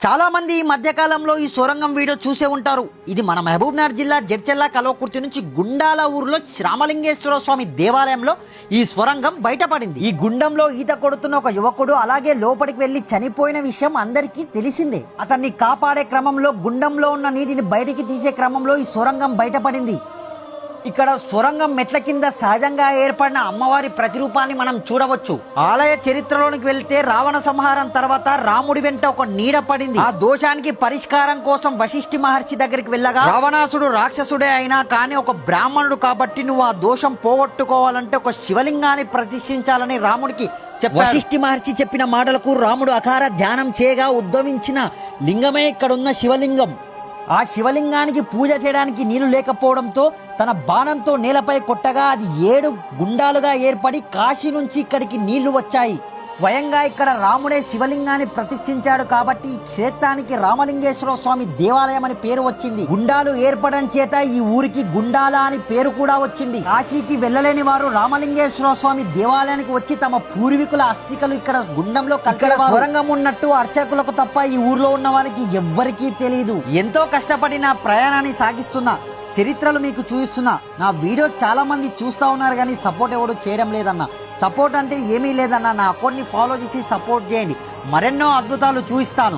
చాలా మంది ఈ మధ్యకాలంలో ఈ సొరంగం వీడియో చూసే ఉంటారు. ఇది మన మహబూబ్నగర్ జిల్లా జడ్చెల్ల కల్వకుర్తి నుంచి గుండాల ఊరిలో శ్రామలింగేశ్వర స్వామి దేవాలయంలో ఈ సొరంగం బయటపడింది. ఈ గుండంలో ఈత కొడుతున్న ఒక యువకుడు అలాగే లోపలికి వెళ్లి చనిపోయిన విషయం అందరికీ తెలిసిందే. అతన్ని కాపాడే క్రమంలో గుండంలో ఉన్న నీటిని బయటికి తీసే క్రమంలో ఈ సొరంగం బయటపడింది. ఇక్కడ సొరంగం మెట్ల కింద సహజంగా ఏర్పడిన అమ్మవారి ప్రతిరూపాన్ని మనం చూడవచ్చు. ఆలయ చరిత్రలోనికి వెళ్తే రావణ సంహారం తర్వాత రాముడి వెంట ఒక నీడ పడింది. ఆ దోషానికి పరిష్కారం కోసం వశిష్ఠి మహర్షి దగ్గరికి వెళ్ళగా, రావణాసుడు రాక్షసుడే అయినా కానీ ఒక బ్రాహ్మణుడు కాబట్టి నువ్వు ఆ దోషం పోగొట్టుకోవాలంటే ఒక శివలింగాన్ని ప్రతిష్ఠించాలని రాముడికి చెప్పాడు. వశిష్ఠి మహర్షి చెప్పిన మాటలకు రాముడు అకార ధ్యానం చేయగా ఉద్భవించిన లింగమే ఇక్కడున్న శివలింగం. ఆ శివలింగానికి పూజ చేయడానికి నీళ్లు లేకపోవడంతో తన బాణంతో నేలపై కొట్టగా అది 7 గుండాలుగా ఏర్పడి కాశీ నుంచి ఇక్కడికి నీళ్లు వచ్చాయి. స్వయంగా ఇక్కడ రాముడే శివలింగాన్ని ప్రతిష్ఠించాడు కాబట్టి ఈ క్షేత్రానికి రామలింగేశ్వర స్వామి దేవాలయం అని పేరు వచ్చింది. గుండాలు ఏర్పడడం చేత ఈ ఊరికి గుండాల అని పేరు కూడా వచ్చింది. కాశీకి వెళ్ళలేని వారు రామలింగేశ్వర స్వామి దేవాలయానికి వచ్చి తమ పూర్వీకుల అస్థికలు ఇక్కడ గుండంలో ఇక్కడ సొరంగం ఉన్నట్టు అర్చకులకు తప్ప ఈ ఊర్లో ఉన్న వాళ్ళకి ఎవ్వరికీ తెలియదు. ఎంతో కష్టపడి నా ప్రయాణాన్ని సాగిస్తున్నా, చరిత్రలు మీకు చూపిస్తున్నా. నా వీడియో చాలా మంది చూస్తా ఉన్నారు కానీ సపోర్ట్ ఎవడు చేయడం లేదన్న. సపోర్ట్ అంటే ఏమీ లేదన్న. నా అకౌంట్ని ఫాలో చేసి సపోర్ట్ చేయండి. మరెన్నో అద్భుతాలు చూపిస్తాను.